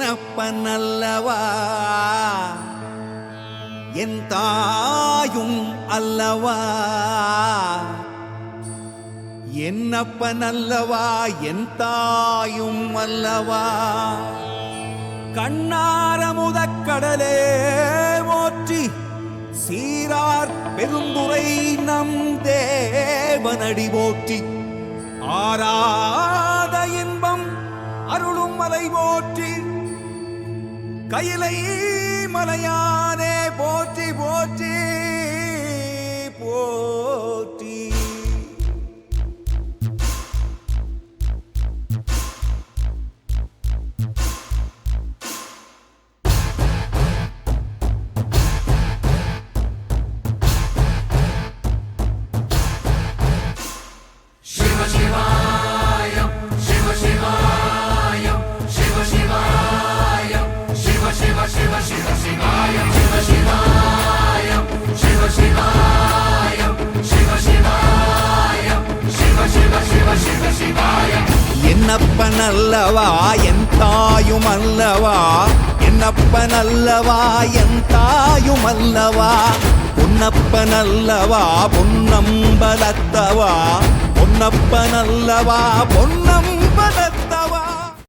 என்னப்பனல்லவா என் தாயும் அல்லவா என்னப்பனல்லவா என் தாயும் அல்லவா கண்ணார முதக்கடலே போற்றி சீரார் பெருந்துரை நம் தேவனடி போற்றி ஆராத இன்பம் அருளும் மலை போற்றி கையிலை மலையானே போற்றி போற்றி போற்றி என்னப்பனல்லவா என் தாயும் அல்லவா என்னப்பனல்லவா என் தாயும் அல்லவா பொன்னப்பனல்லவா பொன்னம்பலத்தவா பொன்னப்பனல்லவா பொன்னம்பலத்தவா